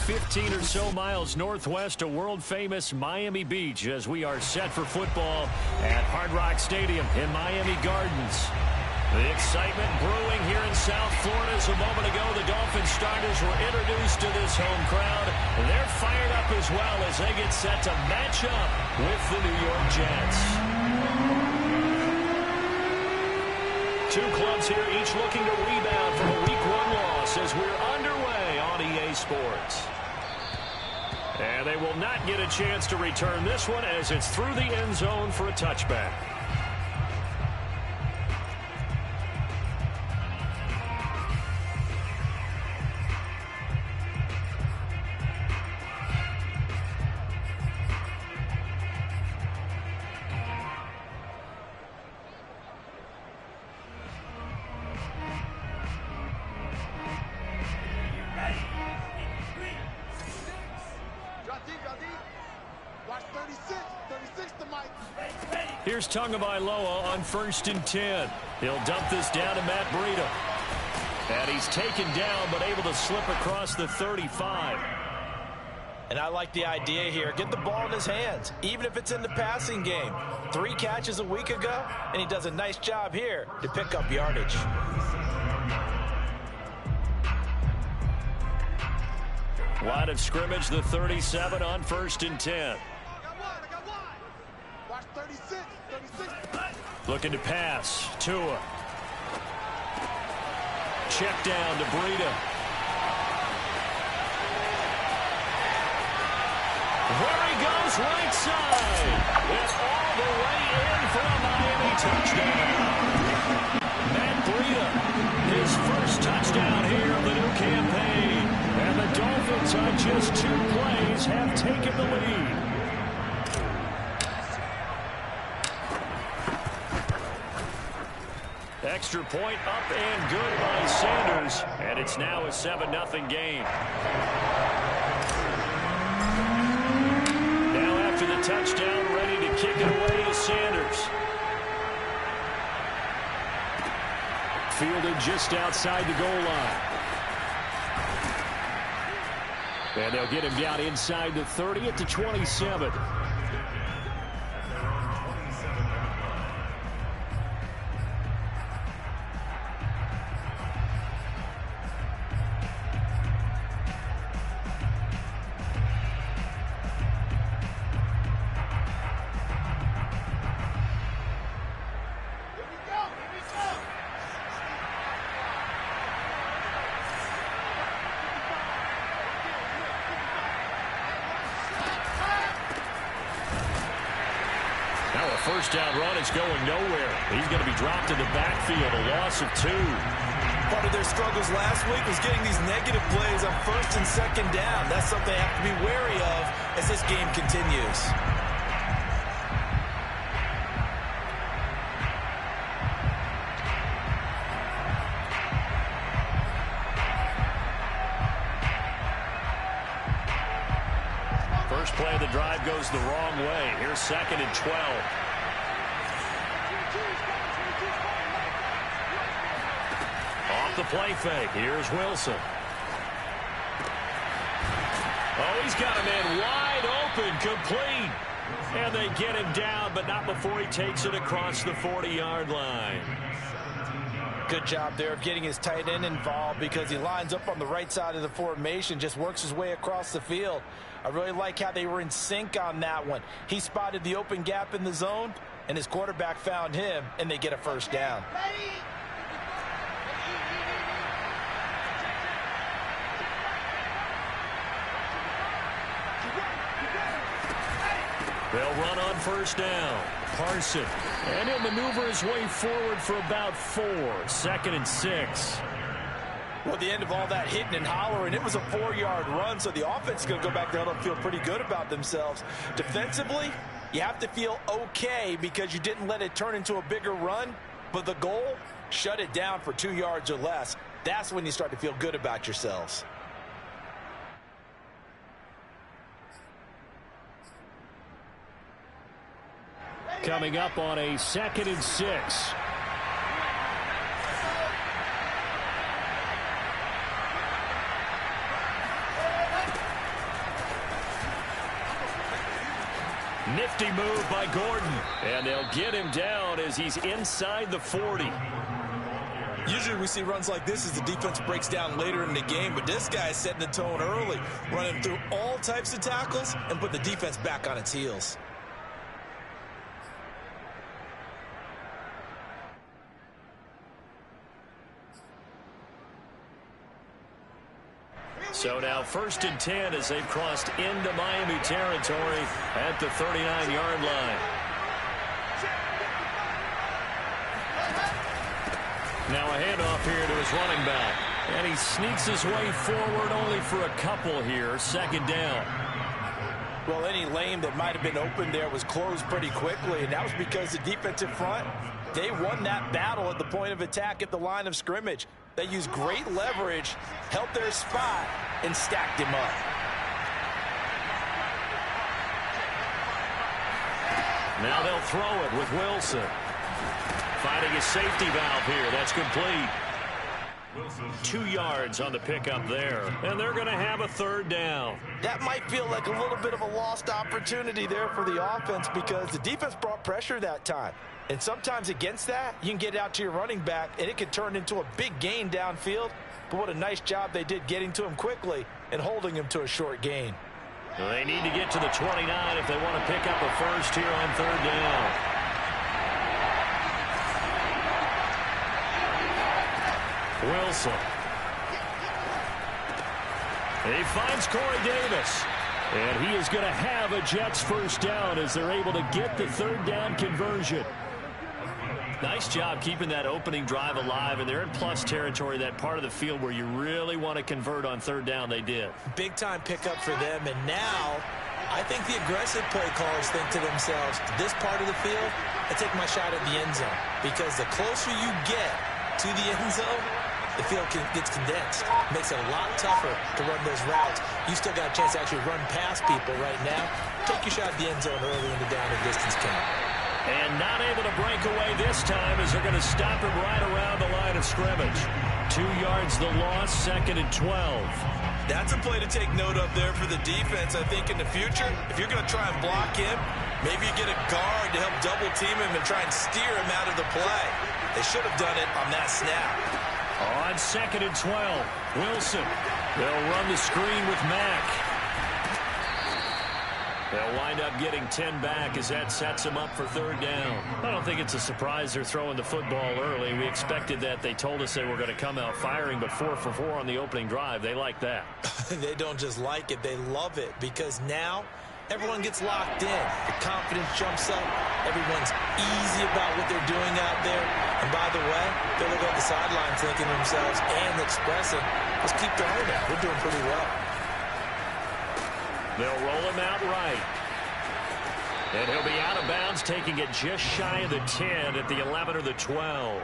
15 or so miles northwest of world-famous Miami Beach as we are set for football at Hard Rock Stadium in Miami Gardens. The excitement brewing here in South Florida. As a moment ago, the Dolphins starters were introduced to this home crowd. They're fired up as well as they get set to match up with the New York Jets. Two clubs here, each looking to rebound from a Week 1 loss as we're underway on EA Sports. And they will not get a chance to return this one as it's through the end zone for a touchback. Here's Tagovailoa on 1st and 10. He'll dump this down to Matt Breida. And he's taken down but able to slip across the 35. And I like the idea here. Get the ball in his hands, even if it's in the passing game. 3 catches a week ago, and he does a nice job here to pick up yardage. Line of scrimmage, the 37 on 1st and 10. Looking to pass. Tua. Check down to Breida. There he goes, right side. It's all the way in for a Miami touchdown. Matt Breida, his first touchdown here of the new campaign. And the Dolphins on just 2 plays have taken the lead. Extra point up and good by Sanders, and it's now a 7-0 game. Now after the touchdown, ready to kick it away is Sanders. Fielded just outside the goal line. And they'll get him down inside the 30 at the 27. First down run, it's going nowhere. He's going to be dropped in the backfield, a loss of 2. Part of their struggles last week was getting these negative plays on 1st and 2nd down. That's something they have to be wary of as this game continues. First play of the drive goes the wrong way. Here's 2nd and 12. Off the play fake. Here's Wilson. Oh, he's got a man wide open, complete. And they get him down, but not before he takes it across the 40-yard line. Good job there of getting his tight end involved because he lines up on the right side of the formation, just works his way across the field. I really like how they were in sync on that one. He spotted the open gap in the zone, and his quarterback found him, and they get a first down. They'll run on first down. Carson. And he'll maneuver his way forward for about 4. 2nd and 6. Well, at the end of all that hitting and hollering, it was a 4-yard run, so the offense is going to go back there and feel pretty good about themselves. Defensively, you have to feel okay because you didn't let it turn into a bigger run, but the goal, shut it down for 2 yards or less. That's when you start to feel good about yourselves. Coming up on a 2nd and 6. Nifty move by Gordon. And they'll get him down as he's inside the 40. Usually we see runs like this as the defense breaks down later in the game, but this guy is setting the tone early, running through all types of tackles and put the defense back on its heels. So now 1st and 10 as they've crossed into Miami territory at the 39-yard line. Now a handoff here to his running back. And he sneaks his way forward only for a couple here. 2nd down. Well, any lane that might have been open there was closed pretty quickly, and that was because the defensive front, they won that battle at the point of attack at the line of scrimmage. They used great leverage, held their spot, and stacked him up. Now they'll throw it with Wilson. Finding a safety valve here. That's complete. 2 yards on the pickup there. And they're going to have a 3rd down. That might feel like a little bit of a lost opportunity there for the offense because the defense brought pressure that time. And sometimes against that, you can get out to your running back, and it can turn into a big gain downfield. But what a nice job they did getting to him quickly and holding him to a short gain. They need to get to the 29 if they want to pick up a first here on 3rd down. Wilson. He finds Corey Davis. And he is going to have a Jets first down as they're able to get the 3rd down conversion. Nice job keeping that opening drive alive, and they're in plus territory, that part of the field where you really want to convert on 3rd down. They did. Big time pickup for them, and now I think the aggressive play callers think to themselves, this part of the field, I take my shot at the end zone, because the closer you get to the end zone, the field gets condensed. Makes it a lot tougher to run those routes. You still got a chance to actually run past people right now. Take your shot at the end zone early in the down and distance count. And not able to break away this time as they're going to stop him right around the line of scrimmage. 2 yards the loss, 2nd and 12. That's a play to take note of there for the defense. I think in the future, if you're going to try and block him, maybe you get a guard to help double team him and try and steer him out of the play. They should have done it on that snap. On 2nd and 12, Wilson. They'll run the screen with Mack. They'll wind up getting 10 back as that sets them up for 3rd down. I don't think it's a surprise they're throwing the football early. We expected that. They told us they were going to come out firing, but 4 for 4 on the opening drive. They like that. They don't just like it. They love it because now everyone gets locked in. The confidence jumps up. Everyone's easy about what they're doing out there. And by the way, they look at the sidelines thinking to themselves and expressing, let's keep throwing it. We're doing pretty well. They'll roll him out right. And he'll be out of bounds, taking it just shy of the 10 at the 11 or the 12.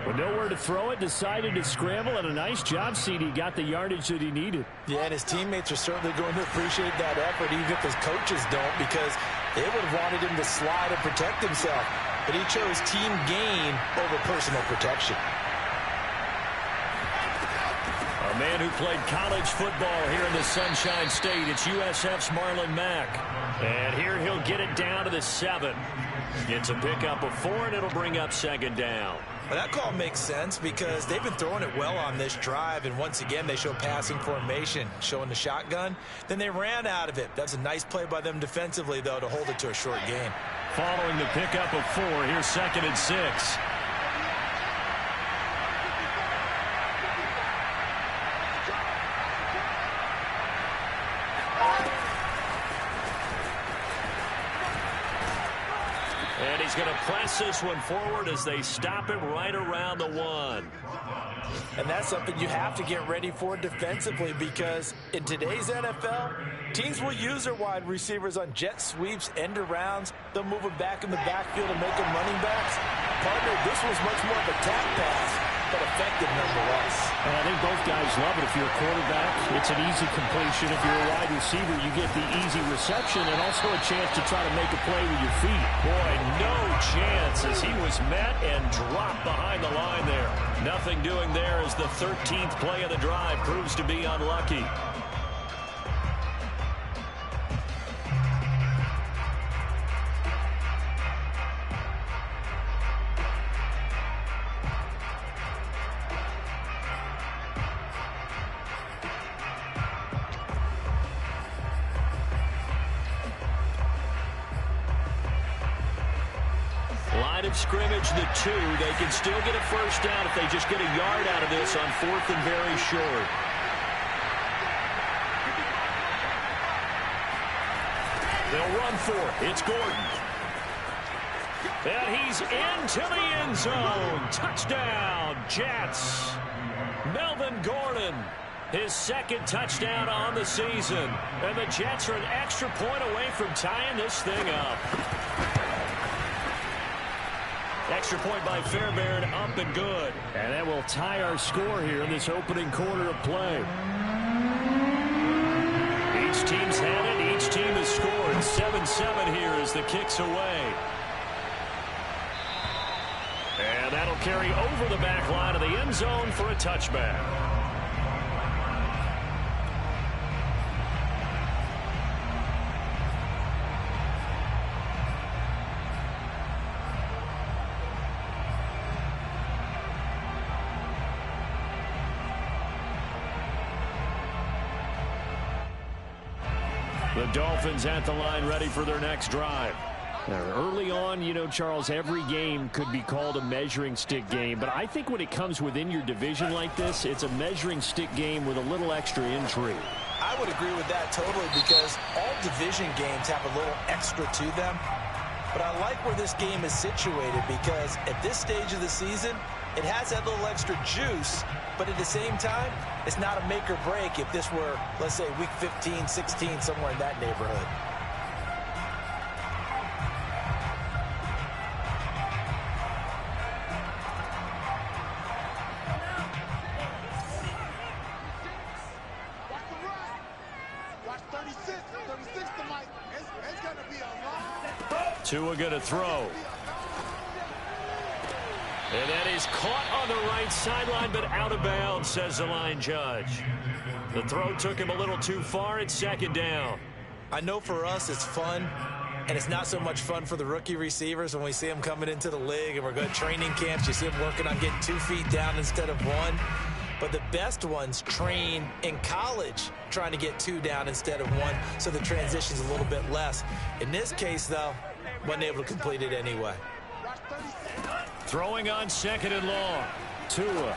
With nowhere to throw it, decided to scramble, and a nice job, CD. Got the yardage that he needed. Yeah, and his teammates are certainly going to appreciate that effort, even if his coaches don't, because they would have wanted him to slide and protect himself. But he chose team gain over personal protection. A man who played college football here in the Sunshine State. It's USF's Marlon Mack. And here he'll get it down to the 7. Gets a pickup of 4, and it'll bring up 2nd down. Well, that call makes sense because they've been throwing it well on this drive, and once again they show passing formation, showing the shotgun. Then they ran out of it. That's a nice play by them defensively, though, to hold it to a short gain. Following the pickup of 4, here's 2nd and 6. And he's going to press this one forward as they stop him right around the 1. And that's something you have to get ready for defensively because in today's NFL, teams will use their wide receivers on jet sweeps, end arounds. They'll move them back in the backfield and make them running backs. Partner, this was much more of a tap pass, but effective nonetheless. And I think both guys love it. If you're a quarterback, it's an easy completion. If you're a wide receiver, you get the easy reception and also a chance to try to make a play with your feet. Boy, no chance as he was met and dropped behind the line there. Nothing doing there as the 13th play of the drive proves to be unlucky. of scrimmage, the 2. They can still get a first down if they just get a yard out of this on 4th and very short. They'll run for it. It's Gordon. And he's into the end zone. Touchdown, Jets. Melvin Gordon, his 2nd touchdown on the season. And the Jets are an extra point away from tying this thing up. Extra point by Fairbairn, up and good. And that will tie our score here in this opening quarter of play. Each team's had it. Each team has scored. 7-7 here as the kick's away. And that'll carry over the back line of the end zone for a touchback. The Dolphins at the line ready for their next drive. Early on, you know, Charles, every game could be called a measuring stick game. But I think when it comes within your division like this, it's a measuring stick game with a little extra intrigue. I would agree with that totally because all division games have a little extra to them. But I like where this game is situated because at this stage of the season, it has that little extra juice. But at the same time, it's not a make or break if this were, let's say, week 15, 16, somewhere in that neighborhood. Tua going to throw. And that is caught on the right sideline, but out of bounds, says the line judge. The throw took him a little too far. It's 2nd down. I know for us it's fun, and it's not so much fun for the rookie receivers when we see them coming into the league and we're going to training camps. You see them working on getting 2 feet down instead of 1. But the best ones train in college trying to get 2 down instead of 1, so the transition's a little bit less. In this case, though, wasn't able to complete it anyway. Throwing on 2nd and long. Tua.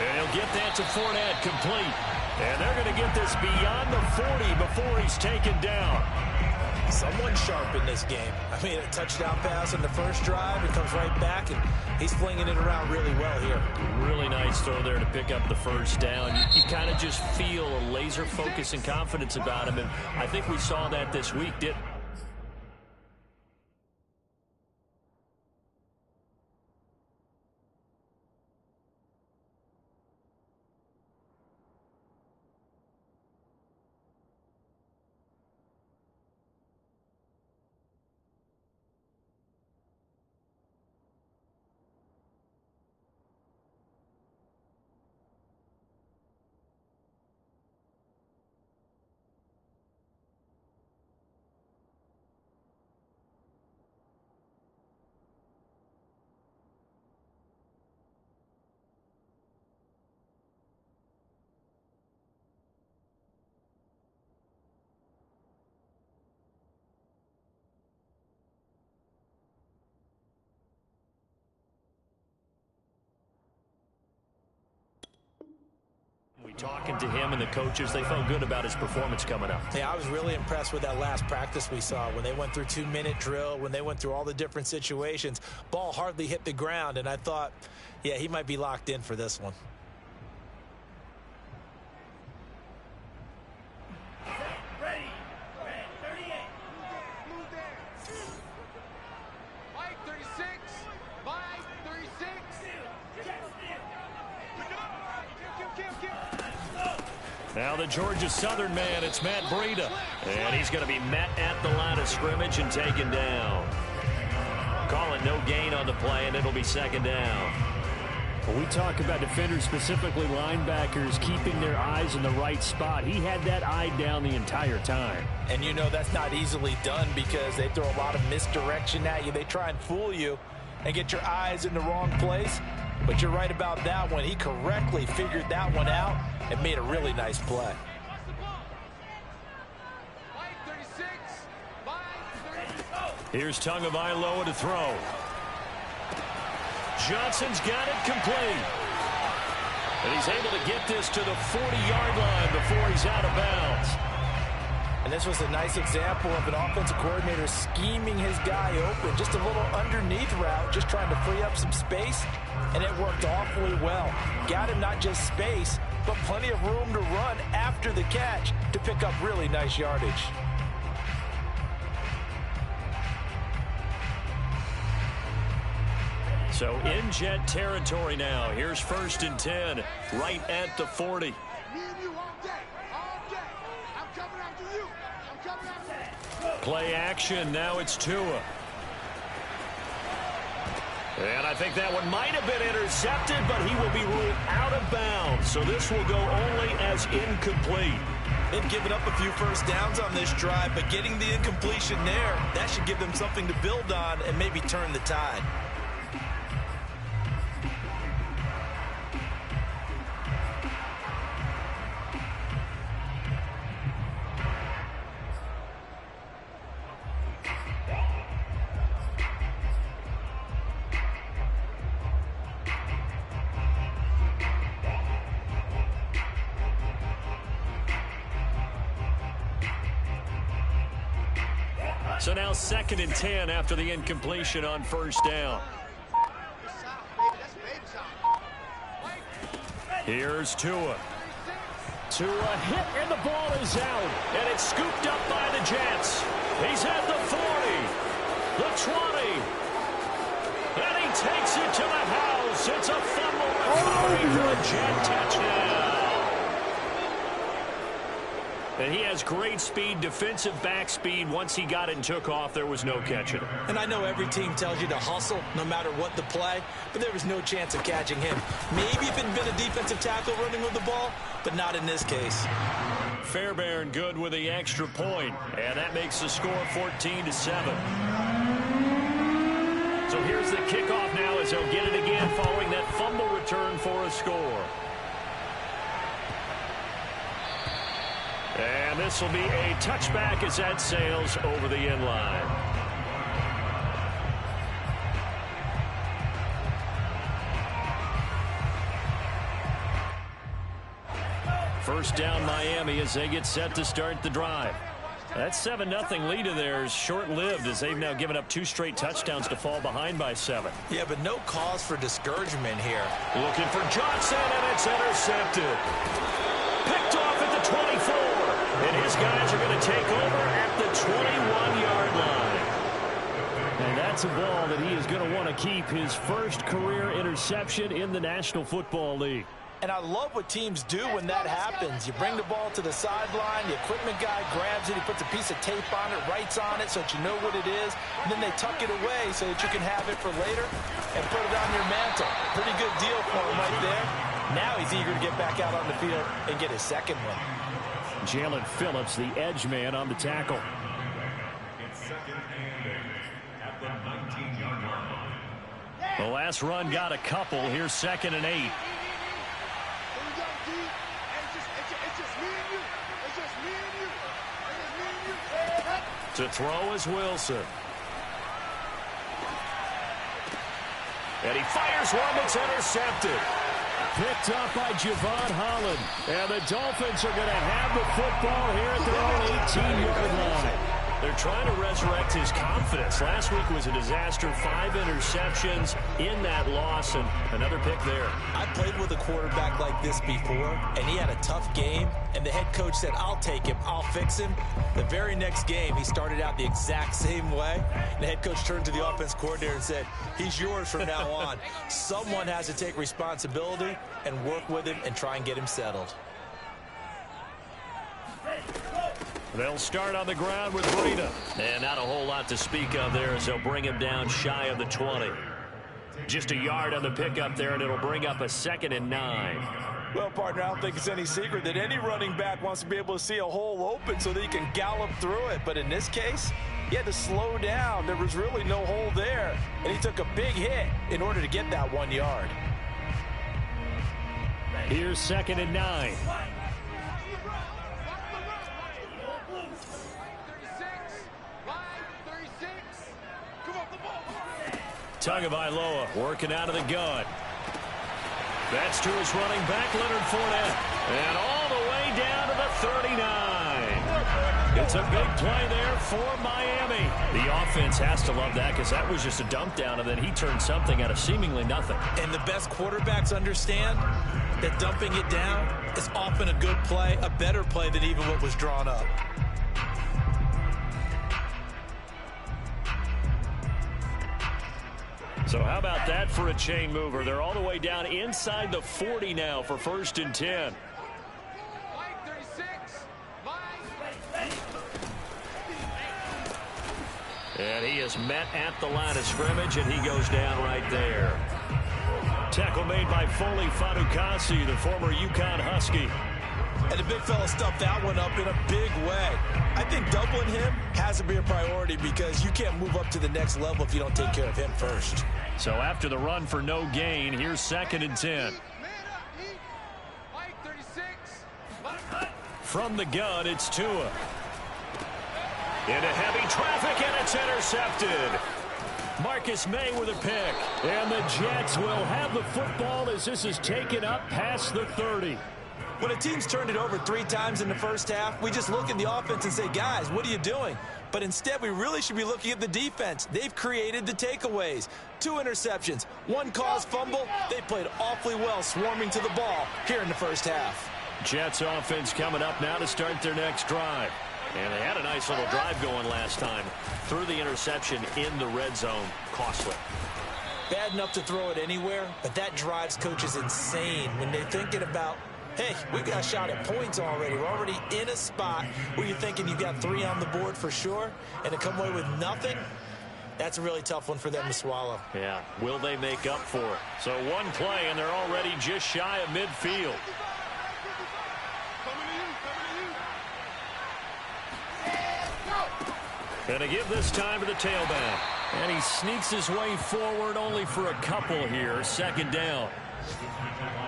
And he'll get that to Fournette, complete. And they're going to get this beyond the 40 before he's taken down. Someone sharp in this game. I mean, a touchdown pass on the first drive. It comes right back, and he's flinging it around really well here. Really nice throw there to pick up the first down. You kind of just feel a laser focus and confidence about him, and I think we saw that this week, didn't we? Talking to him and the coaches, they felt good about his performance coming up. Yeah, I was really impressed with that last practice we saw when they went through 2-minute drill, when they went through all the different situations. Ball hardly hit the ground, and I thought, yeah, he might be locked in for this one. Now the Georgia Southern man, it's Matt Breida. And he's going to be met at the line of scrimmage and taken down. Call it no gain on the play, and it'll be 2nd down. When we talk about defenders, specifically linebackers, keeping their eyes in the right spot, he had that eye down the entire time. And you know that's not easily done because they throw a lot of misdirection at you. They try and fool you and get your eyes in the wrong place. But you're right about that one. He correctly figured that one out and made a really nice play. Here's Tagovailoa to throw. Johnson's got it complete. And he's able to get this to the 40-yard line before he's out of bounds. And this was a nice example of an offensive coordinator scheming his guy open. Just a little underneath route, just trying to free up some space. And it worked awfully well. Got him not just space, but plenty of room to run after the catch to pick up really nice yardage. So in Jet territory now. Here's 1st and 10, right at the 40. Play action. Now it's Tua. And I think that one might have been intercepted, but he will be ruled out of bounds. So this will go only as incomplete. They've given up a few first downs on this drive, but getting the incompletion there, that should give them something to build on and maybe turn the tide. So now 2nd and 10 after the incompletion on 1st down. Here's Tua. Tua hit and the ball is out. And it's scooped up by the Jets. He's at the 40, the 20. And he takes it to the house. It's a fumble recovery for a Jet touchdown. And he has great speed, defensive back speed. Once he got it and took off, there was no catching him. And I know every team tells you to hustle no matter what the play, but there was no chance of catching him. Maybe if it had been a defensive tackle running with the ball, but not in this case. Fairbairn good with the extra point, and that makes the score 14-7. So here's the kickoff now as they'll get it again following that fumble return for a score. And this will be a touchback as that sails over the end line. First down Miami as they get set to start the drive. That 7-0 lead of theirs short-lived as they've now given up 2 straight touchdowns to fall behind by 7. Yeah, but no cause for discouragement here. Looking for Johnson, and it's intercepted. Picked off at the 24. And his guys are going to take over at the 21-yard line. And that's a ball that he is going to want to keep, his first career interception in the National Football League. And I love what teams do when that happens. You bring the ball to the sideline, the equipment guy grabs it, he puts a piece of tape on it, writes on it so that you know what it is, and then they tuck it away so that you can have it for later and put it on your mantle. Pretty good deal for him right there. Now he's eager to get back out on the field and get his second one. Jalen Phillips, the edge man on the tackle. The last run got a couple. Here's 2nd and 8. To throw is Wilson. And he fires one that's intercepted. Picked up by Javon Holland. And the Dolphins are going to have the football here at their own 18-yard line. They're trying to resurrect his confidence. Last week was a disaster. 5 interceptions in that loss, and another pick there. I played with a quarterback like this before, and he had a tough game, and the head coach said, I'll take him, I'll fix him. The very next game, he started out the exact same way. The head coach turned to the offense coordinator and said, he's yours from now on. Someone has to take responsibility and work with him and try and get him settled. They'll start on the ground with Breida. And not a whole lot to speak of there as they'll bring him down shy of the 20. Just a yard on the pickup there, and it'll bring up a 2nd and 9. Well, partner, I don't think it's any secret that any running back wants to be able to see a hole open so that he can gallop through it. But in this case, he had to slow down. There was really no hole there, and he took a big hit in order to get that 1 yard. Here's 2nd and 9. Tagovailoa working out of the gun. That's to his running back, Leonard Fournette. And all the way down to the 39. It's a big play there for Miami. The offense has to love that because that was just a dump down, and then he turned something out of seemingly nothing. And the best quarterbacks understand that dumping it down is often a good play, a better play than even what was drawn up. So how about that for a chain mover? They're all the way down inside the 40 now for 1st and 10. And he is met at the line of scrimmage, and he goes down right there. Tackle made by Foley Fatukasi, the former UConn Husky. And the big fella stuffed that one up in a big way. I think doubling him has to be a priority because you can't move up to the next level if you don't take care of him first. So after the run for no gain, here's 2nd and 10. From the gun, it's Tua. Into heavy traffic, and it's intercepted. Marcus May with a pick. And the Jets will have the football as this is taken up past the 30. When a team's turned it over 3 times in the first half, we just look at the offense and say, guys, what are you doing? But instead, we really should be looking at the defense. They've created the takeaways. 2 interceptions, 1 caused fumble. They played awfully well swarming to the ball here in the first half. Jets offense coming up now to start their next drive. And they had a nice little drive going last time. Threw the interception in the red zone. Costly. Bad enough to throw it anywhere, but that drives coaches insane when they're thinking about, hey, we got a shot at points already. We're already in a spot where you're thinking you've got 3 on the board for sure, and to come away with nothing, that's a really tough one for them to swallow. Yeah, will they make up for it? So 1 play, and they're already just shy of midfield. And to give this time to the tailback. And he sneaks his way forward only for a couple here. 2nd down.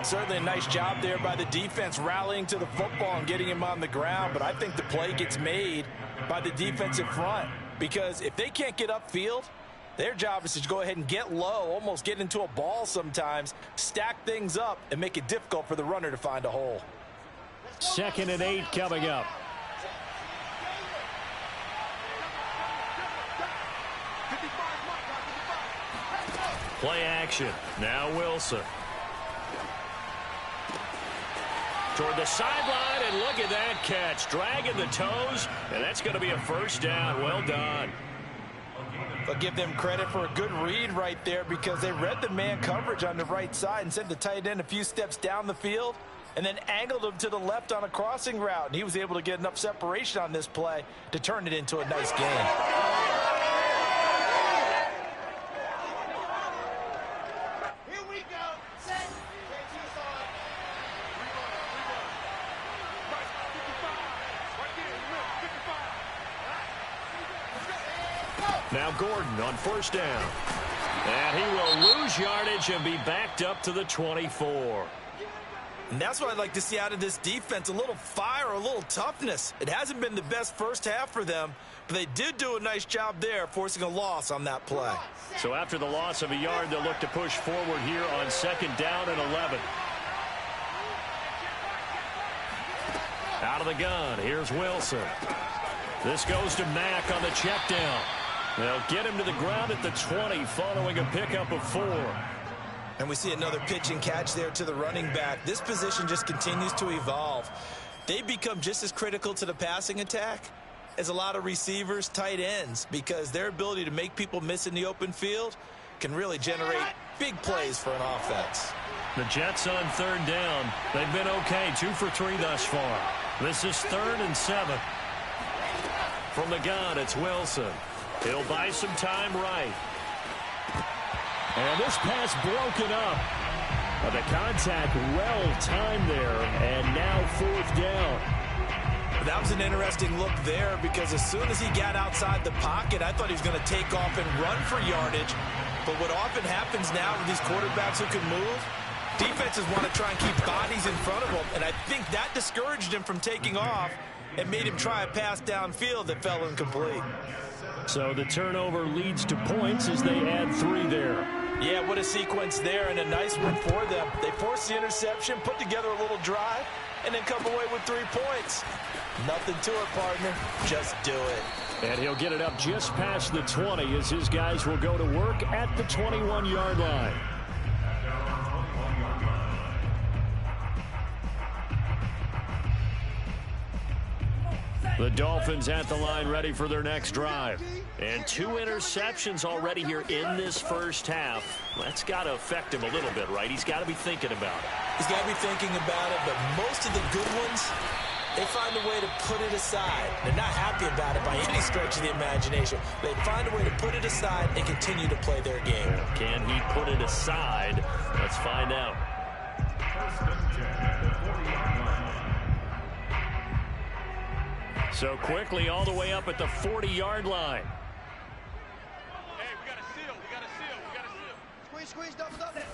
Certainly a nice job there by the defense rallying to the football and getting him on the ground. But I think the play gets made by the defensive front. Because if they can't get upfield, their job is to go ahead and get low, almost get into a ball sometimes, stack things up, and make it difficult for the runner to find a hole. 2nd and 8 coming up. Play action. Now Wilson. Toward the sideline, and look at that catch. Dragging the toes, and that's going to be a 1st down. Well done. I'll give them credit for a good read right there because they read the man coverage on the right side and sent the tight end a few steps down the field and then angled him to the left on a crossing route. And he was able to get enough separation on this play to turn it into a nice gain. Now Gordon on 1st down. And he will lose yardage and be backed up to the 24. And that's what I'd like to see out of this defense, a little fire, a little toughness. It hasn't been the best first half for them, but they did do a nice job there, forcing a loss on that play. So after the loss of a yard, they'll look to push forward here on 2nd down and 11. Out of the gun, here's Wilson. This goes to Mack on the check down. They'll get him to the ground at the 20 following a pickup of 4. And we see another pitch and catch there to the running back. This position just continues to evolve. They become just as critical to the passing attack as a lot of receivers, tight ends, because their ability to make people miss in the open field can really generate big plays for an offense. The Jets on 3rd down. They've been okay, 2 for 3 thus far. This is 3rd and 7. From the gun, it's Wilson. He'll buy some time right. And this pass broken up. But the contact well timed there. And now 4th down. That was an interesting look there because as soon as he got outside the pocket, I thought he was going to take off and run for yardage. But what often happens now with these quarterbacks who can move, defenses want to try and keep bodies in front of them. And I think that discouraged him from taking off and made him try a pass downfield that fell incomplete. So the turnover leads to points as they add 3 there. Yeah, what a sequence there, and a nice one for them. They force the interception, put together a little drive, and then come away with 3 points. Nothing to it, partner. Just do it. And he'll get it up just past the 20 as his guys will go to work at the 21-yard line. The Dolphins at the line ready for their next drive. And 2 interceptions already here in this first half. That's got to affect him a little bit, right? He's got to be thinking about it. He's got to be thinking about it, but most of the good ones, they find a way to put it aside. They're not happy about it by any stretch of the imagination. They find a way to put it aside and continue to play their game. Can he put it aside? Let's find out. So quickly all the way up at the 40-yard line. Hey, we got a seal. We got a seal. We got a seal. Squeeze, double up. Let's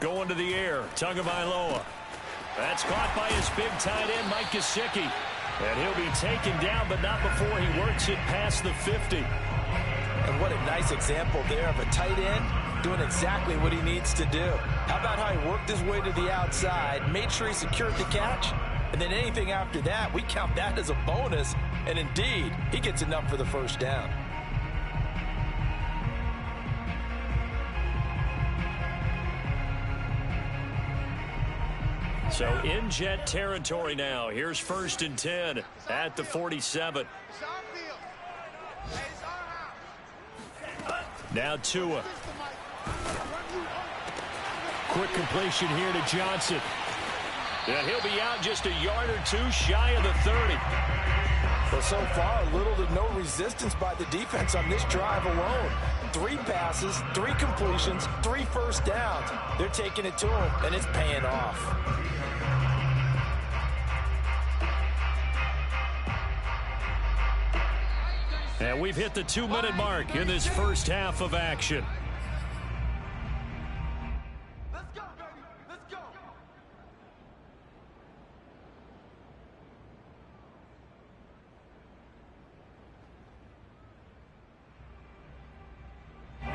go. Going to the air. Tagovailoa. That's caught by his big tight end, Mike Gesicki. And he'll be taken down, but not before he works it past the 50. And what a nice example there of a tight end doing exactly what he needs to do. How about how he worked his way to the outside, made sure he secured the catch, and then anything after that, we count that as a bonus. And indeed, he gets enough for the first down. So in Jet territory now. Here's 1st and 10 at the 47. It's our field. Hey, it's our house. Now Tua. System, Mike. Run you over. Quick completion here to Johnson. And he'll be out just a yard or 2 shy of the 30. Well, so far, little to no resistance by the defense on this drive alone. 3 passes, 3 completions, 3 first downs. They're taking it to him, and it's paying off. And we've hit the 2-minute mark in this first half of action. Let's go, baby. Let's go.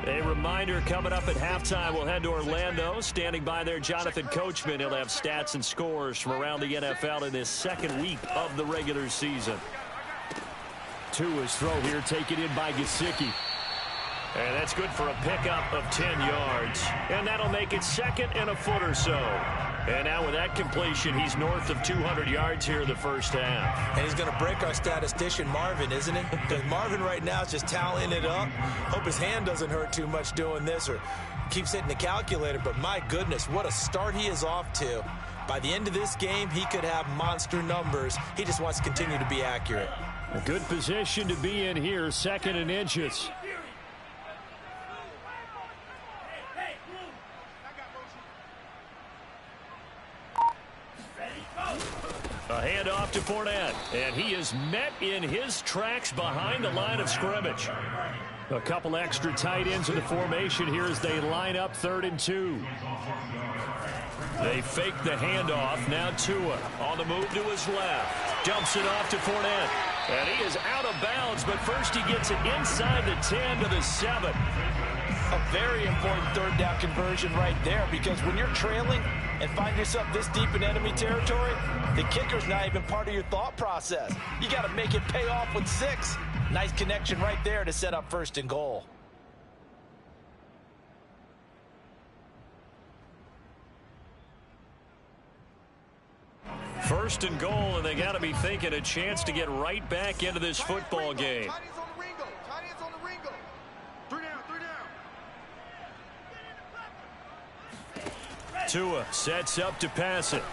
A reminder coming up at halftime, we'll head to Orlando. Standing by there, Jonathan Coachman. He'll have stats and scores from around the NFL in this second week of the regular season. Tua's throw here taken in by Gesicki. And that's good for a pickup of 10 yards. And that'll make it 2nd and a foot or so. And now with that completion, he's north of 200 yards here in the first half. And he's going to break our statistician, Marvin, isn't he? Because Marvin right now is just tallying it up. Hope his hand doesn't hurt too much doing this or keeps hitting the calculator. But my goodness, what a start he is off to. By the end of this game, he could have monster numbers. He just wants to continue to be accurate. A good position to be in here, 2nd and inches. A handoff to Fournette, and he is met in his tracks behind the line of scrimmage. A couple extra tight ends in the formation here as they line up 3rd and 2. They fake the handoff. Now Tua on the move to his left. Dumps it off to Fournette. And he is out of bounds, but first he gets it inside the 10 to the 7. A very important 3rd down conversion right there, because when you're trailing and find yourself this deep in enemy territory, the kicker's not even part of your thought process. You got to make it pay off with 6. Nice connection right there to set up 1st and goal. First and goal, and they got to be thinking a chance to get right back into this football game. Tight ends on the Ringo. Tight ends on the Ringo. 3 down, 3 down. Tua sets up to pass it.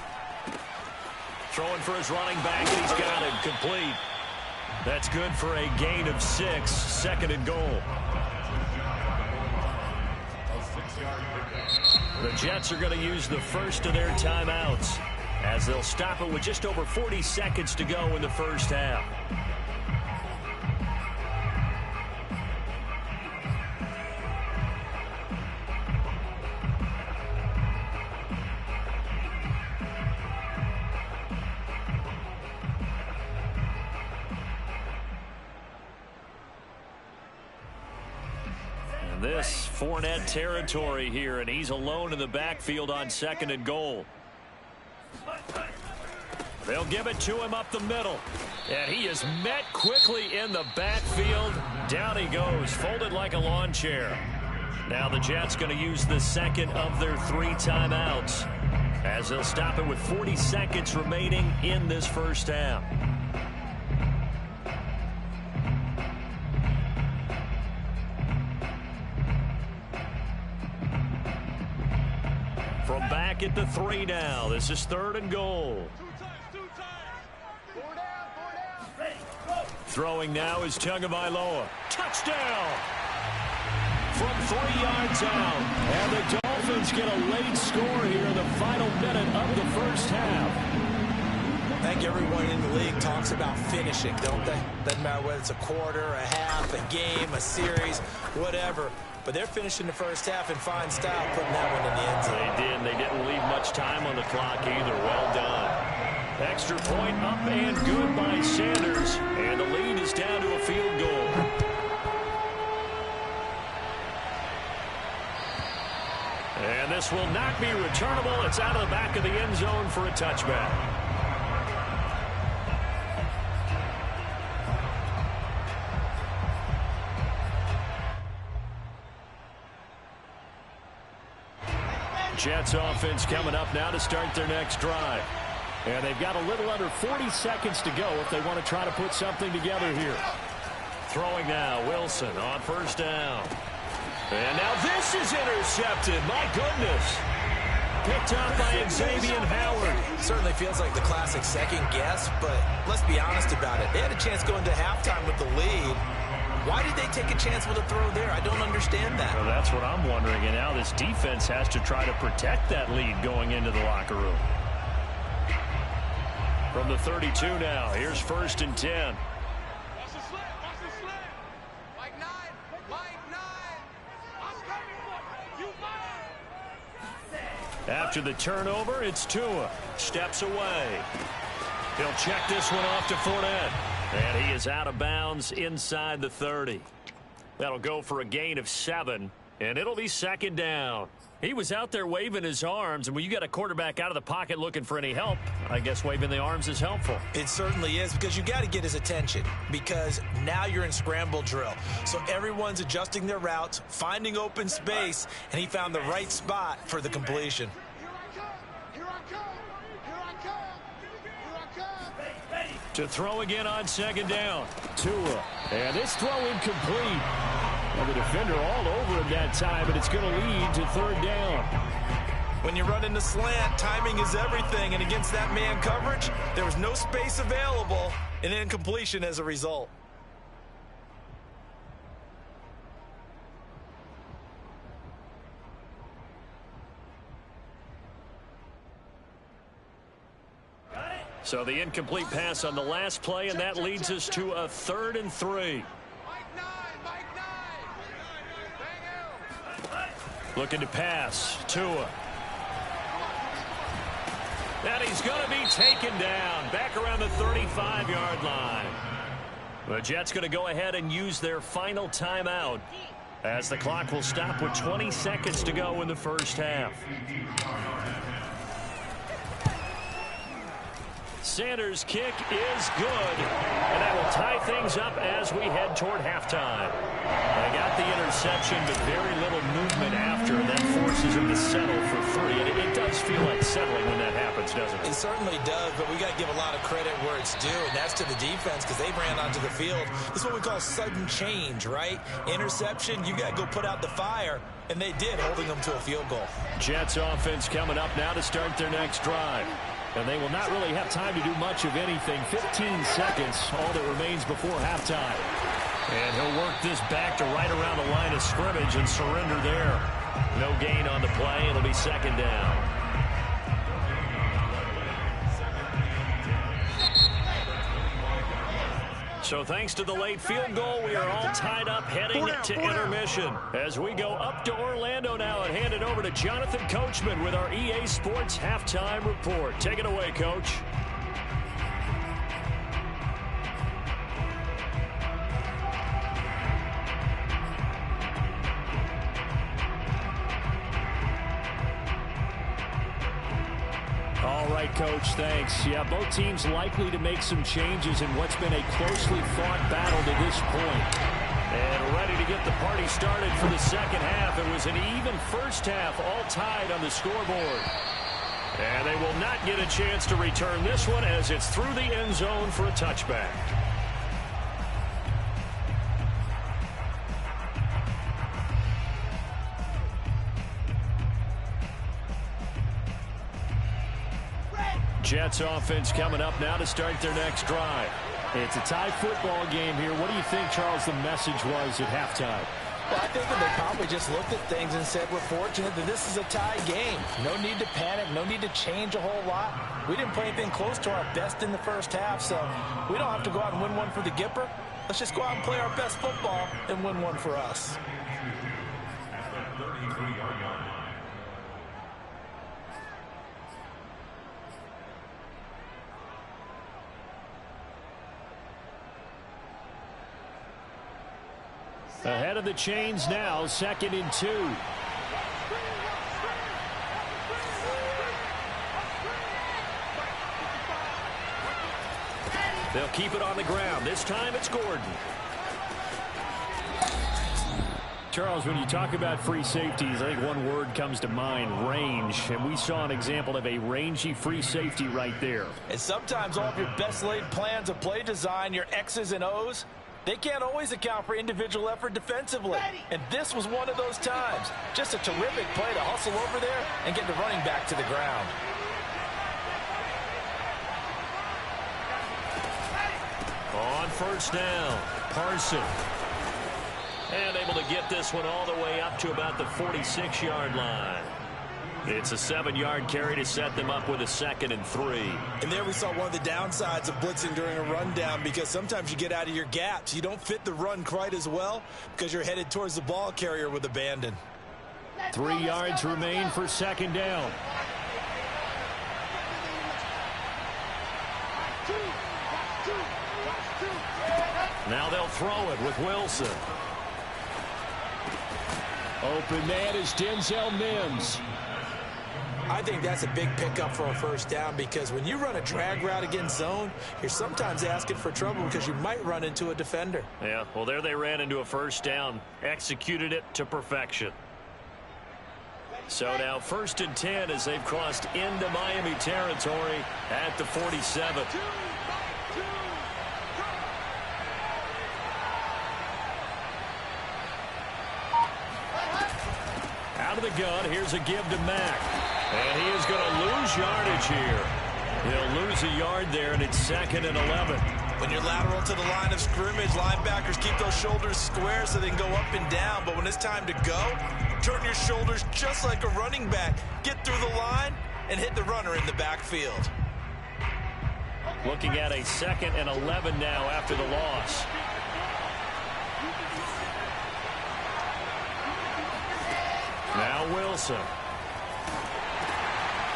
Throwing for his running back, and he's got him complete. That's good for a gain of 6, 2nd and goal. The Jets are going to use the first of their timeouts, as they'll stop it with just over 40 seconds to go in the first half. Travis Fournette territory here, and he's alone in the backfield on 2nd and goal. They'll give it to him up the middle. And he is met quickly in the backfield. Down he goes, folded like a lawn chair. Now the Jets going to use the second of their 3 timeouts, as they'll stop it with 40 seconds remaining in this first half. From back at the 3 now. This is 3rd and goal. Throwing now is Tagovailoa. Touchdown! From 3 yards out. And the Dolphins get a late score here in the final minute of the first half. I think everyone in the league talks about finishing, don't they? Doesn't matter whether it's a quarter, a half, a game, a series, whatever. But they're finishing the first half in fine style, putting that one in the end zone. They did, and they didn't leave much time on the clock either. Well done. Extra point up and good by Sanders. And the lead is down to a field goal. And this will not be returnable. It's out of the back of the end zone for a touchback. Jets offense coming up now to start their next drive. And they've got a little under 40 seconds to go if they want to try to put something together here. Throwing now, Wilson on 1st down. And now this is intercepted. My goodness. Picked up by Xavier Howard. Certainly feels like the classic second guess, but let's be honest about it. They had a chance going to halftime with the lead. Why did they take a chance with a throw there? I don't understand that. Well, that's what I'm wondering. And now this defense has to try to protect that lead going into the locker room. From the 32 now, here's 1st and 10. Watch the slant. Watch the slant. Mike 9. Mike 9. I'm coming for you. You mine. After the turnover, it's Tua. Steps away. He'll check this one off to Fournette. And he is out of bounds inside the 30. That'll go for a gain of 7, and it'll be 2nd down. He was out there waving his arms, and when you got a quarterback out of the pocket looking for any help, I guess waving the arms is helpful. It certainly is, because you got to get his attention, because now you're in scramble drill. So everyone's adjusting their routes, finding open space, and he found the right spot for the completion. Here I come. Here I come. Here I come. Here I come. To throw again on 2nd down. Tua. And this throw incomplete. Well, the defender all over him that time, and it's going to lead to 3rd down. When you run in the slant, timing is everything, and against that man coverage, there was no space available, and incompletion as a result. So the incomplete pass on the last play, and that leads us to a 3rd and 3. Mike 9. Mike 9. Bang out. Looking to pass. Tua. And he's going to be taken down. Back around the 35-yard line. The Jets going to go ahead and use their final timeout, as the clock will stop with 20 seconds to go in the first half. Sanders' kick is good, and that will tie things up as we head toward halftime. They got the interception, but very little movement after, and that forces him to settle for 3. And it does feel like settling when that happens, doesn't it? It certainly does, but we got to give a lot of credit where it's due, and that's to the defense, because they ran onto the field. This is what we call sudden change, right? Interception, you got to go put out the fire, and they did, holding them to a field goal. Jets offense coming up now to start their next drive. And they will not really have time to do much of anything. 15 seconds, all that remains before halftime. And he'll work this back to right around the line of scrimmage and surrender there. No gain on the play. It'll be 2nd down. So thanks to the late field goal, we are all tied up heading to intermission. As we go up to Orlando now and hand it over to Jonathan Coachman with our EA Sports Halftime Report. Take it away, Coach. All right, Coach, thanks. Yeah, both teams likely to make some changes in what's been a closely fought battle to this point. And ready to get the party started for the second half. It was an even first half, all tied on the scoreboard. And they will not get a chance to return this one as it's through the end zone for a touchback. Jets offense coming up now to start their next drive. It's a tie football game here. What do you think, Charles, the message was at halftime? Well, I think that they probably just looked at things and said, we're fortunate that this is a tie game. No need to panic. No need to change a whole lot. We didn't play anything close to our best in the first half, so we don't have to go out and win one for the Gipper. Let's just go out and play our best football and win one for us. Ahead of the chains now, 2nd and 2. They'll keep it on the ground. This time it's Gordon. Charles, when you talk about free safeties, I think one word comes to mind, range. And we saw an example of a rangy free safety right there. And sometimes all of your best laid plans of play design, your X's and O's, they can't always account for individual effort defensively. And this was one of those times. Just a terrific play to hustle over there and get the running back to the ground. On first down, Parson. And able to get this one all the way up to about the 46-yard line. It's a 7-yard carry to set them up with a 2nd and 3. And there we saw one of the downsides of blitzing during a rundown, because sometimes you get out of your gaps. You don't fit the run quite as well because you're headed towards the ball carrier with abandon. 3 yards remain for 2nd down. Now they'll throw it with Wilson. Open man is Denzel Mims. I think that's a big pickup for a first down, because when you run a drag route against zone, you're sometimes asking for trouble because you might run into a defender. Yeah, well, there they ran into a first down, executed it to perfection. So now 1st and 10 as they've crossed into Miami territory at the 47. Out of the gun, here's a give to Mack. And he is going to lose yardage here. He'll lose a yard there, and it's 2nd and 11. When you're lateral to the line of scrimmage, linebackers keep those shoulders square so they can go up and down. But when it's time to go, turn your shoulders just like a running back. Get through the line and hit the runner in the backfield. Looking at a 2nd and 11 now after the loss. Now Wilson.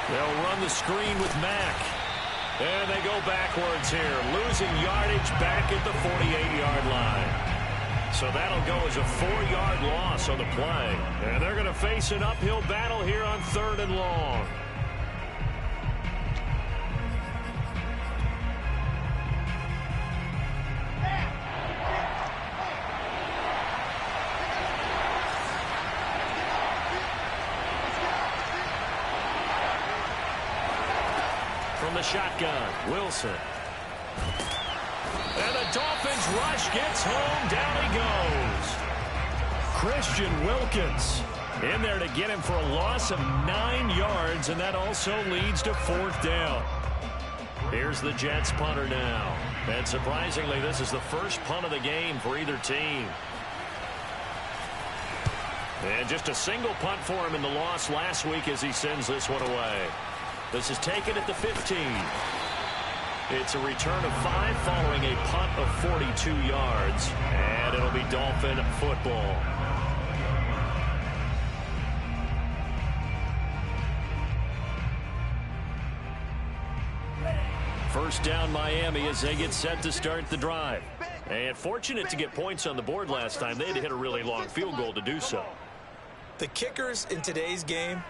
They'll run the screen with Mack. And they go backwards here. Losing yardage back at the 48-yard line. So that'll go as a 4-yard loss on the play. And they're going to face an uphill battle here on 3rd and long. From the shotgun, Wilson. And the Dolphins rush gets home. Down he goes. Christian Wilkins in there to get him for a loss of 9 yards, and that also leads to 4th down. Here's the Jets punter now. And surprisingly, this is the first punt of the game for either team. And just a single punt for him in the loss last week as he sends this one away. This is taken at the 15. It's a return of 5 following a punt of 42 yards. And it'll be Dolphin football. First down Miami as they get set to start the drive. And fortunate to get points on the board last time. They had to hit a really long field goal to do so. The kickers in today's game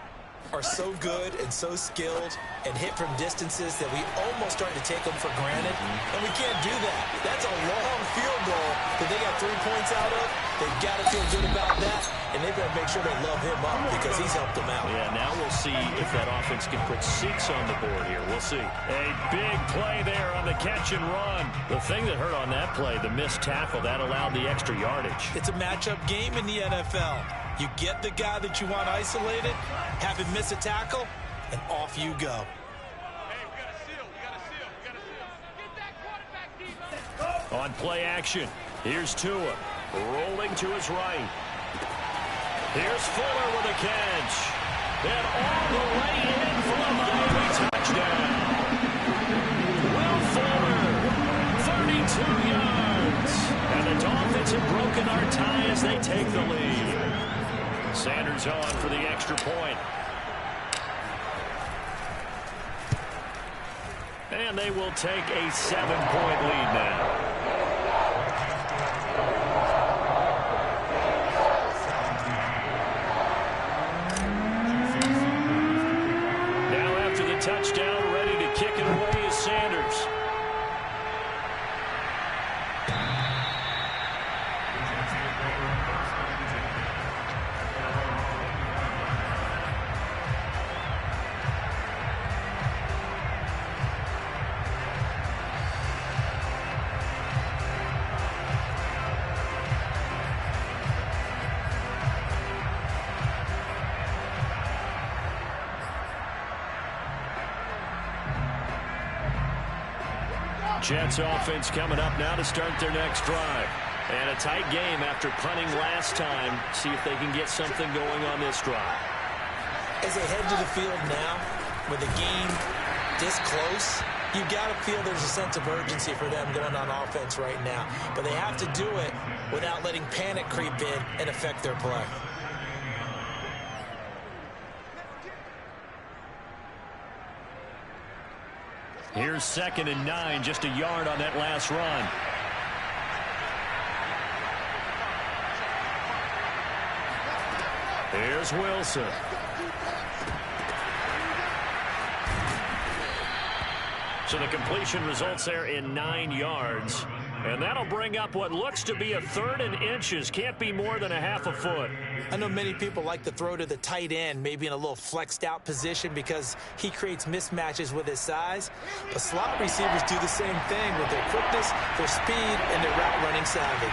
are so good and so skilled and hit from distances that we almost start to take them for granted, and we can't do that. That's a long field goal that they got 3 points out of. They've got to feel good about that, and they've got to make sure they love him up because he's helped them out. Yeah, now we'll see if that offense can put 6 on the board here. We'll see. A big play there on the catch and run. The thing that hurt on that play, the missed tackle, that allowed the extra yardage. It's a matchup game in the NFL. You get the guy that you want isolated, have him miss a tackle, and off you go. Hey, we got a seal. We got a seal. We got a seal. Get that quarterback, Debo. On play action, here's Tua, rolling to his right. Here's Fuller with a catch. And all the way in for a Miami touchdown. Will Fuller, 32 yards. And the Dolphins have broken our tie as they take the lead. Sanders on for the extra point. And they will take a 7-point lead now. Now after the touchdown, ready to kick it away is Sanders. Jets offense coming up now to start their next drive. And a tight game after punting last time. See if they can get something going on this drive. As they head to the field now, with the game this close, you've got to feel there's a sense of urgency for them going on offense right now. But they have to do it without letting panic creep in and affect their play. Here's 2nd and 9, just a yard on that last run. Here's Wilson. So the completion results there in 9 yards. And that'll bring up what looks to be a 3rd and inches. Can't be more than a half a foot. I know many people like to throw to the tight end, maybe in a little flexed out position because he creates mismatches with his size. But slot receivers do the same thing with their quickness, their speed, and their route running savvy.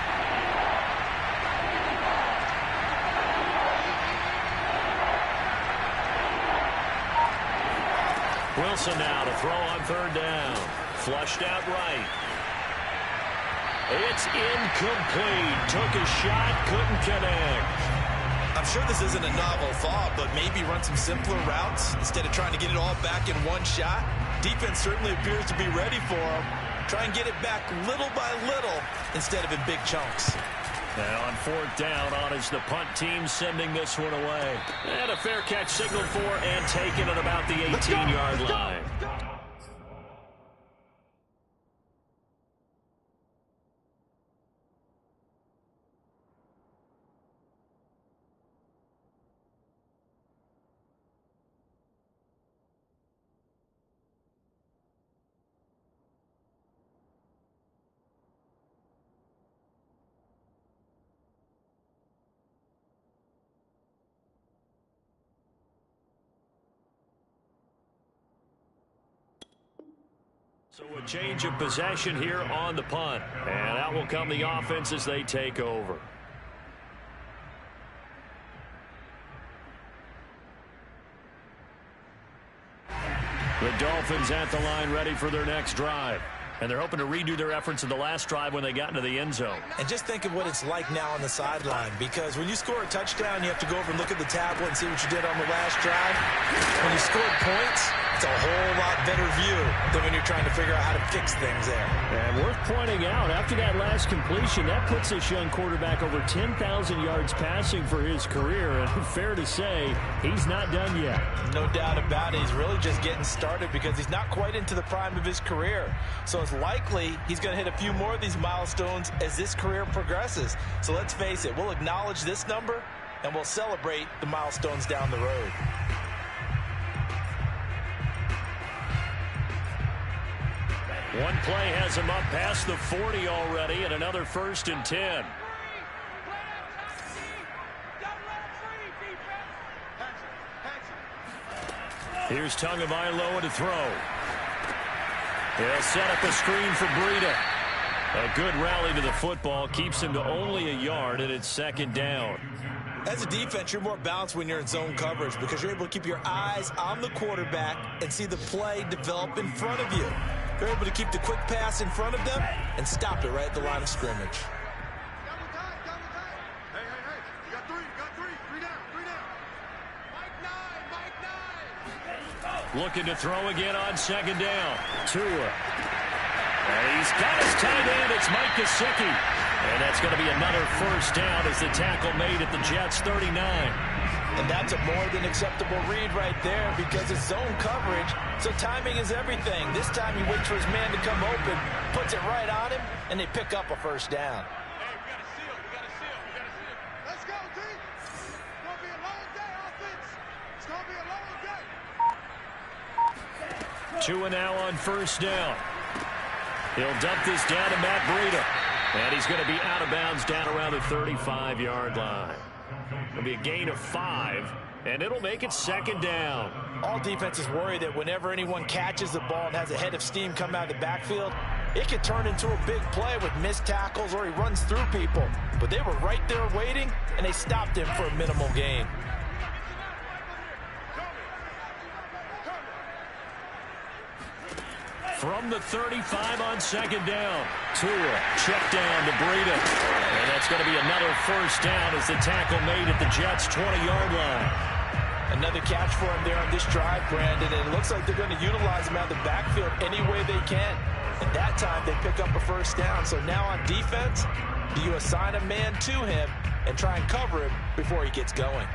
Wilson now to throw on 3rd down. Flushed out right. It's incomplete. Took a shot, couldn't connect. I'm sure this isn't a novel thought, but maybe run some simpler routes instead of trying to get it all back in one shot. Defense certainly appears to be ready for him. Try and get it back little by little instead of in big chunks. And on 4th down, on is the punt team sending this one away. And a fair catch signaled for and taken at about the 18-yard line. So a change of possession here on the punt. And out will come the offense as they take over. The Dolphins at the line ready for their next drive. And they're hoping to redo their efforts in the last drive when they got into the end zone. And just think of what it's like now on the sideline, because when you score a touchdown, you have to go over and look at the tablet and see what you did on the last drive. When you scored points, it's a whole lot better view than when you're trying to figure out how to fix things there. And worth pointing out, after that last completion, that puts this young quarterback over 10,000 yards passing for his career. And fair to say, he's not done yet. No doubt about it. He's really just getting started because he's not quite into the prime of his career. So it's likely he's going to hit a few more of these milestones as this career progresses. So let's face it, we'll acknowledge this number and we'll celebrate the milestones down the road. One play has him up past the 40 already, and another 1st and 10. Here's Tagovailoa to throw. He'll set up a screen for Breida. A good rally to the football keeps him to only a yard, and it's 2nd down. As a defense, you're more balanced when you're in zone coverage because you're able to keep your eyes on the quarterback and see the play develop in front of you. You're able to keep the quick pass in front of them and stop it right at the line of scrimmage. Double time, double time. Hey, hey, hey. You got three, Three down, three down. Mike 9. Looking to throw again on 2nd down. Tua. And he's got his tight end. It's Mike Gesicki. And that's going to be another 1st down as the tackle made at the Jets' 39. And that's a more than acceptable read right there because it's zone coverage, so timing is everything. This time he waits for his man to come open, puts it right on him, and they pick up a 1st down. Hey, we got to seal. We got to seal. We got to seal. Let's go, D. It's going to be a long day, offense. It's going to be a long day. Tua now on 1st down. He'll dump this down to Matt Breida. And he's going to be out of bounds down around the 35-yard line. It'll be a gain of 5, and it'll make it 2nd down. All defenses worry that whenever anyone catches the ball and has a head of steam come out of the backfield, it could turn into a big play with missed tackles or he runs through people. But they were right there waiting, and they stopped him for a minimal gain. From the 35 on 2nd down. Tua, check down to Breida. And that's going to be another 1st down as the tackle made at the Jets' 20-yard line. Another catch for him there on this drive, Brandon, and it looks like they're going to utilize him out of the backfield any way they can. And that time they pick up a 1st down. So now on defense, do you assign a man to him and try and cover him before he gets going?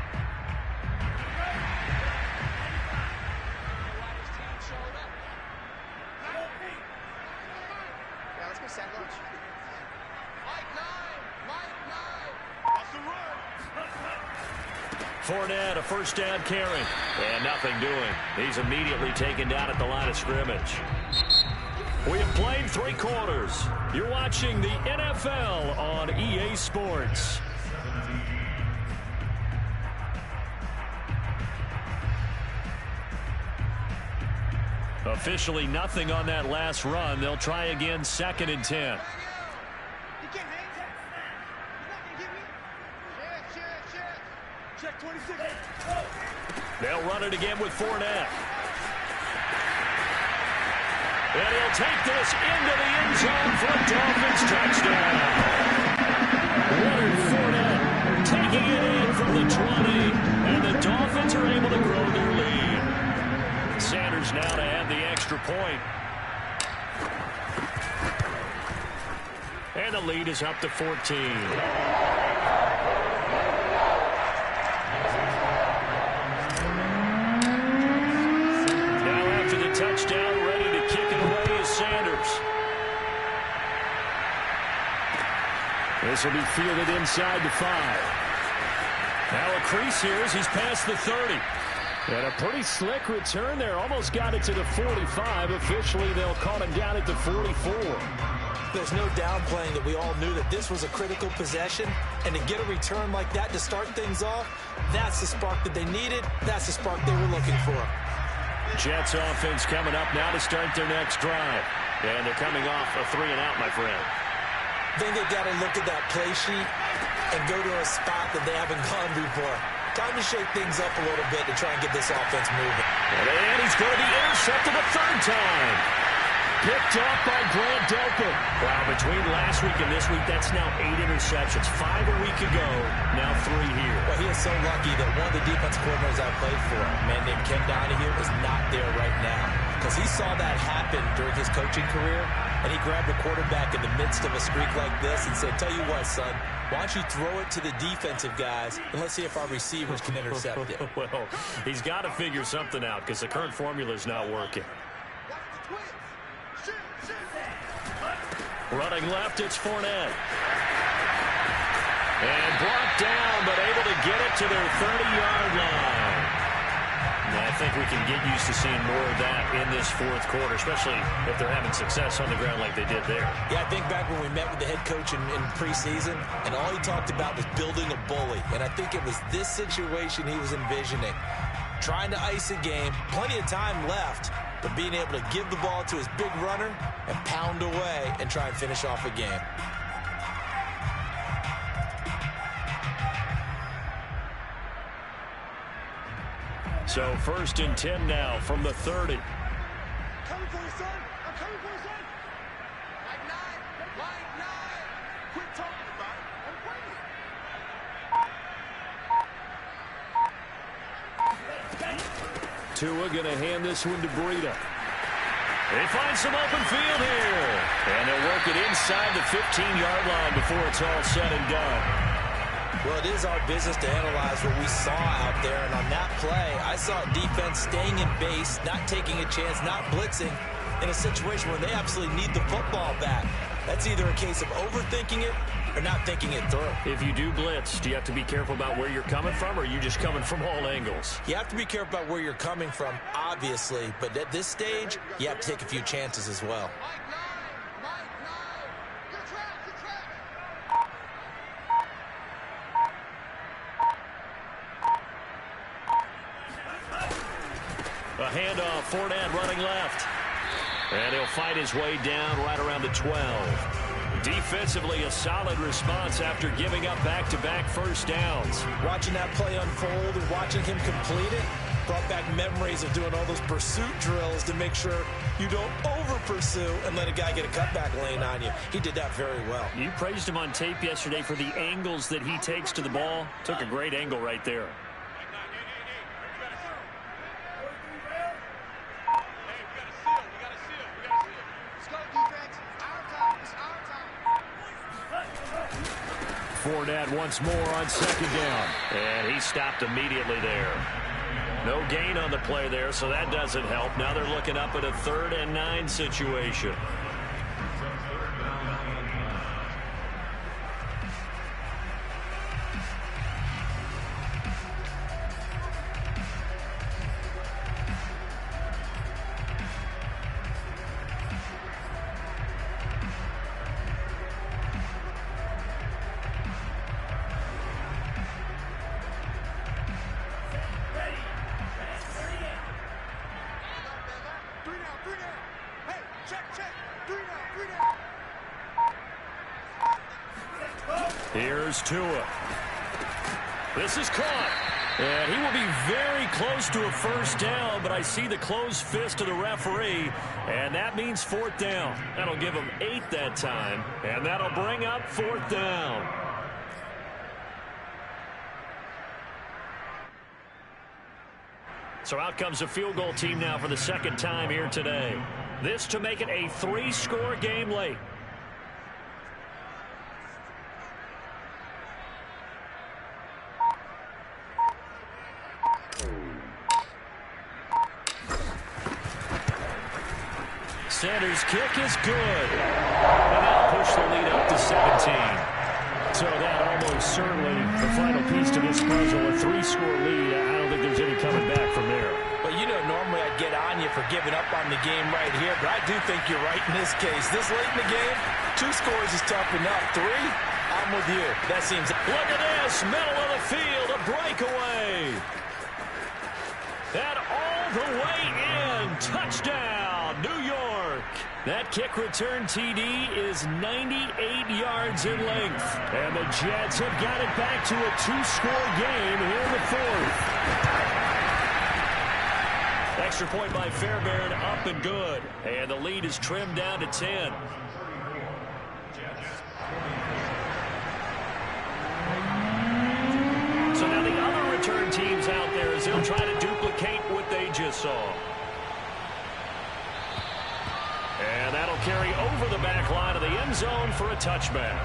Fournette, a 1st down carry. And nothing doing. He's immediately taken down at the line of scrimmage. We have played 3 quarters. You're watching the NFL on EA Sports. Officially nothing on that last run. They'll try again 2nd and 10. Check 26. They'll run it again with Fournette. And he'll take this into the end zone for a Dolphins touchdown. Leonard Fournette taking it in from the 20. And the Dolphins are able to grow their lead. Sanders now to add the extra point. And the lead is up to 14. Touchdown, ready to kick it away is Sanders. This will be fielded inside the 5. Now a crease here as he's past the 30. And a pretty slick return there. Almost got it to the 45. Officially, they'll call him down at the 44. There's no downplaying that we all knew that this was a critical possession. And to get a return like that to start things off, that's the spark that they needed. That's the spark they were looking for. Jets offense coming up now to start their next drive. And they're coming off a 3-and-out, my friend. I think they've got to look at that play sheet and go to a spot that they haven't gone before. Time to shake things up a little bit to try and get this offense moving. And he's going to be intercepted a 3rd time. Picked off by Grant Delpit. Wow, between last week and this week, that's now 8 interceptions. 5 a week ago, now 3 here. Well, he is so lucky that one of the defense coordinators I played for, a man named Ken Donahue, is not there right now. Because he saw that happen during his coaching career, and he grabbed a quarterback in the midst of a streak like this and said, tell you what, son, why don't you throw it to the defensive guys, and let's see if our receivers can intercept it. Well, he's got to figure something out because the current formula is not working. Running left, it's Fournette. And blocked down, but able to get it to their 30-yard line. And I think we can get used to seeing more of that in this fourth quarter, especially if they're having success on the ground like they did there. Yeah, I think back when we met with the head coach in preseason, and all he talked about was building a bully. And I think it was this situation he was envisioning. Trying to ice a game, plenty of time left, but being able to give the ball to his big runner and pound away and try and finish off a game. So 1st and 10 now from the 30. Coming for you, son. I'm coming for you, son. Like nine. Quit talking about it and bring it. Tua going to hand this one to Breida. They find some open field here. And they'll work it inside the 15-yard line before it's all said and done. Well, it is our business to analyze what we saw out there. And on that play, I saw defense staying in base, not taking a chance, not blitzing in a situation where they absolutely need the football back. That's either a case of overthinking it or not thinking it through. If you do blitz, do you have to be careful about where you're coming from, or are you just coming from all angles? You have to be careful about where you're coming from, obviously. But at this stage, you have to take a few chances as well. Good track, good track. A handoff, Fournette running left. And he'll fight his way down right around the 12. Defensively, a solid response after giving up back-to-back first downs. Watching that play unfold and watching him complete it brought back memories of doing all those pursuit drills to make sure you don't over-pursue and let a guy get a cutback lane on you. He did that very well. You praised him on tape yesterday for the angles that he takes to the ball. Took a great angle right there. Fournette once more on 2nd down. And he stopped immediately there. No gain on the play there, so that doesn't help. Now they're looking up at a 3rd and 9 situation. Here's Tua. This is caught. And he will be very close to a first down, but I see the closed fist of the referee, and that means 4th down. That'll give him 8 that time, and that'll bring up 4th down. So out comes a field goal team now for the 2nd time here today. This to make it a 3-score game late. Sanders' kick is good. And that'll push the lead up to 17. So that almost certainly the final piece to this puzzle, a 3-score lead. I don't think there's any coming back from there. Well, you know, normally I'd get on you for giving up on the game right here, but I do think you're right in this case. This late in the game, 2 scores is tough enough. 3, I'm with you. That seems... Look at this, middle of the field, a breakaway. And all the way in, touchdown, New York. That kick return TD is 98 yards in length. And the Jets have got it back to a 2-score game here in the 4th. Extra point by Fairbairn, up and good. And the lead is trimmed down to 10. So now the other return teams out there as they'll try to duplicate what they just saw. And that'll carry over the back line of the end zone for a touchback.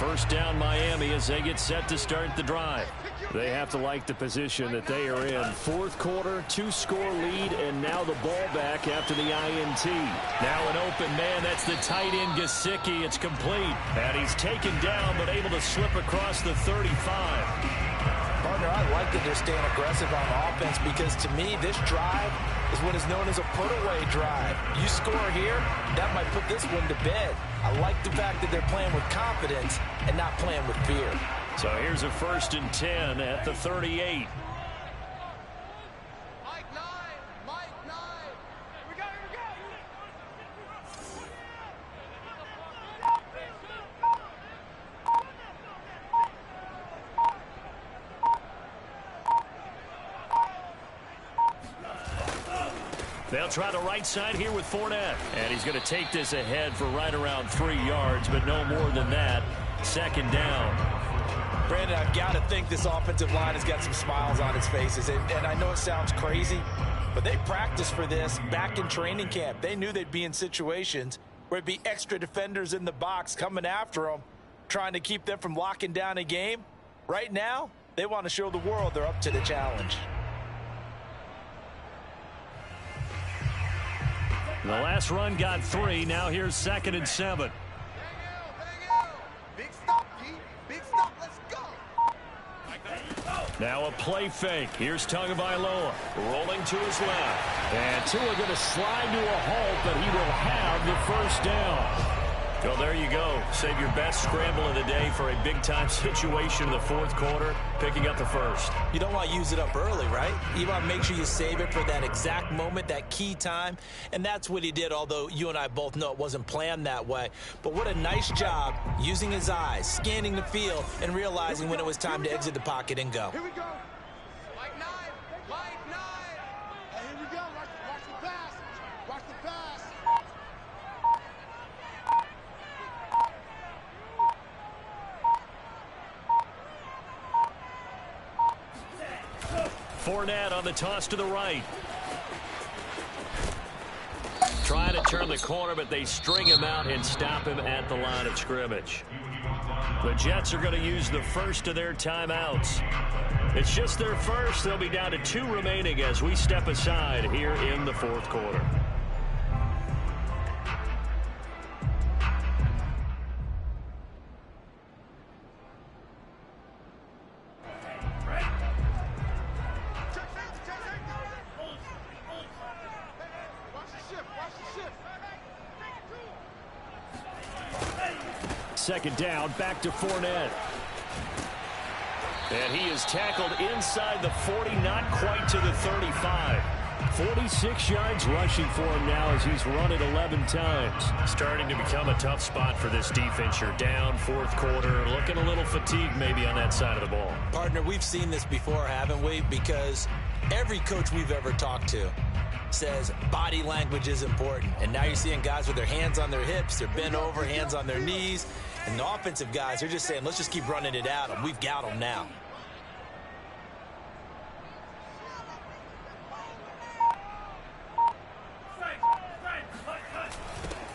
First down Miami as they get set to start the drive. They have to like the position that they are in. Fourth quarter, 2-score lead, and now the ball back after the INT. Now an open man. That's the tight end Gesicki. It's complete. And he's taken down but able to slip across the 35. Partner, I like that they're staying aggressive on offense because to me, this drive is what is known as a put-away drive. You score here, that might put this one to bed. I like the fact that they're playing with confidence and not playing with fear. So here's a 1st and 10 at the 38. Mike 9. Mike 9. We go. They'll try the right side here with Fournette. And he's going to take this ahead for right around 3 yards, but no more than that. 2nd down. Brandon, I've got to think this offensive line has got some smiles on its faces. And I know it sounds crazy, but they practiced for this back in training camp. They knew they'd be in situations where it'd be extra defenders in the box coming after them, trying to keep them from locking down a game. Right now, they want to show the world they're up to the challenge. The last run got 3. Now here's 2nd and 7. Big stop, Pete. Big stop. Let's go. Now a play fake. Here's Tagovailoa rolling to his left. And Tua going to slide to a halt, but he will have the 1st down. Well, there you go. Save your best scramble of the day for a big-time situation in the 4th quarter, picking up the 1st. You don't want to use it up early, right? You want to make sure you save it for that exact moment, that key time. And that's what he did, although you and I both know it wasn't planned that way. But what a nice job using his eyes, scanning the field, and realizing when it was time to exit the pocket and go. Here we go. Mike 9. Mike 9. Hey, here we go. Watch the pass. Watch the pass. Fournette on the toss to the right. Trying to turn the corner, but they string him out and stop him at the line of scrimmage. The Jets are going to use the first of their timeouts. It's just their first. They'll be down to 2 remaining as we step aside here in the 4th quarter. Second down, back to Fournette. And he is tackled inside the 40, not quite to the 35. 46 yards rushing for him now as he's run it 11 times. Starting to become a tough spot for this defense. You're down 4th quarter, looking a little fatigued maybe on that side of the ball. Partner, we've seen this before, haven't we? Because every coach we've ever talked to says body language is important. And now you're seeing guys with their hands on their hips, they're bent over, hands on their knees. And the offensive guys are just saying, let's just keep running it at them. We've got them now.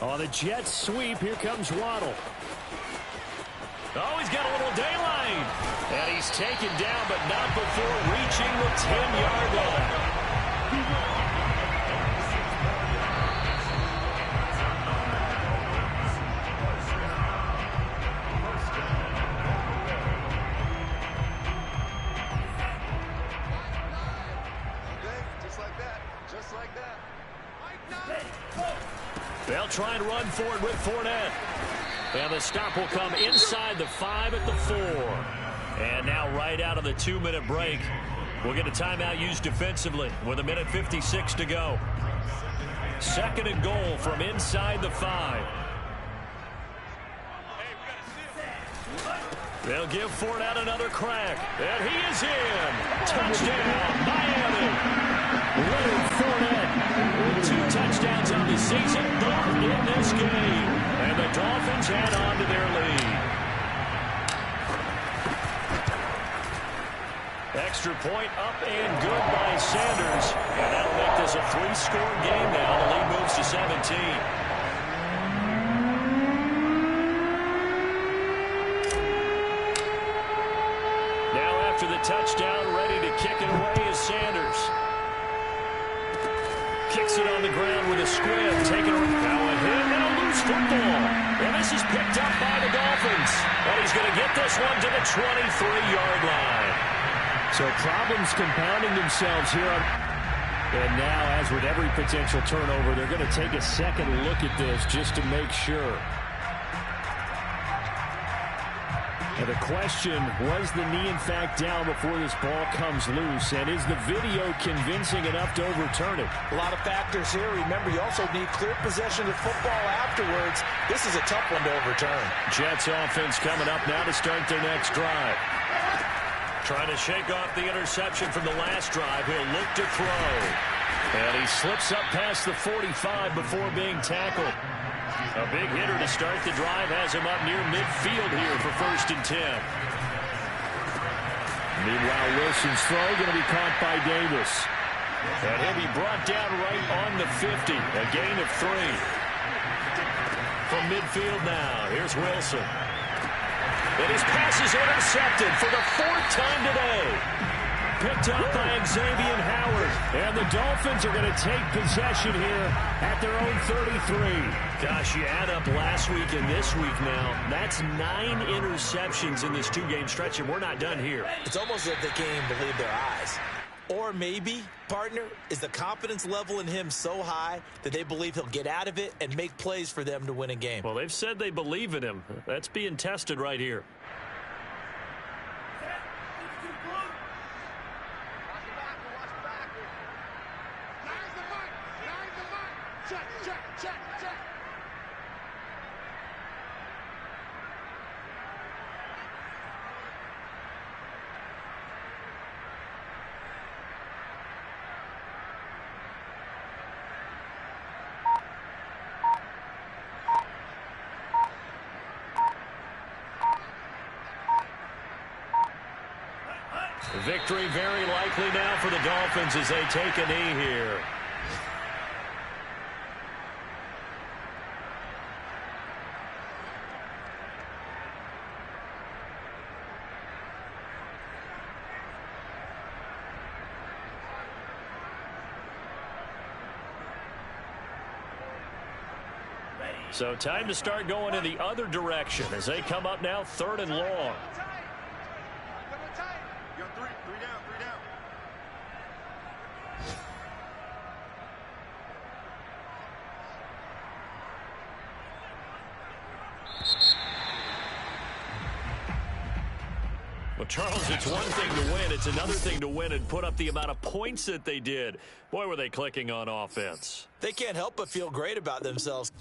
On the Jets sweep, here comes Waddle. Oh, he's got a little daylight. And he's taken down, but not before reaching the 10-yard line. They'll try and run for it with Fournette. And the stop will come inside the 5 at the 4. And now right out of the 2-minute break, we'll get a timeout used defensively with 1:56 to go. 2nd and goal from inside the 5. They'll give Fournette another crack. And he is in. Touchdown, Miami. Leonard Fournette with 2 touchdowns on the season, both in this game. And the Dolphins head on to their lead. Extra point up and good by Sanders. And that'll make this a 3-score game now. The lead moves to 17. the touchdown, ready to kick it away is Sanders. Kicks it on the ground with a squib, taking a now a hit and a loose football. And this is picked up by the Dolphins. And he's going to get this one to the 23-yard line. So problems compounding themselves here. And now, as with every potential turnover, they're going to take a second look at this just to make sure. And the question, was the knee in fact down before this ball comes loose? And is the video convincing enough to overturn it? A lot of factors here. Remember, you also need clear possession of football afterwards. This is a tough one to overturn. Jets offense coming up now to start their next drive. Trying to shake off the interception from the last drive. He'll look to throw. And he slips up past the 45 before being tackled. A big hitter to start the drive has him up near midfield here for 1st and 10. Meanwhile, Wilson's throw going to be caught by Davis. And he'll be brought down right on the 50. A gain of 3. From midfield now, here's Wilson. And his pass is intercepted for the 4th time today. Picked up by Xavier Howard. And the Dolphins are going to take possession here at their own 33. Gosh, you add up last week and this week now. That's 9 interceptions in this 2-game stretch, and we're not done here. It's almost as if they can't even believe their eyes. Or maybe, partner, is the confidence level in him so high that they believe he'll get out of it and make plays for them to win a game. Well, they've said they believe in him. That's being tested right here. Victory very likely now for the Dolphins as they take a knee here. So time to start going in the other direction as they come up now 3rd and long. Well, Charles, it's one thing to win. It's another thing to win and put up the amount of points that they did. Boy, were they clicking on offense. They can't help but feel great about themselves.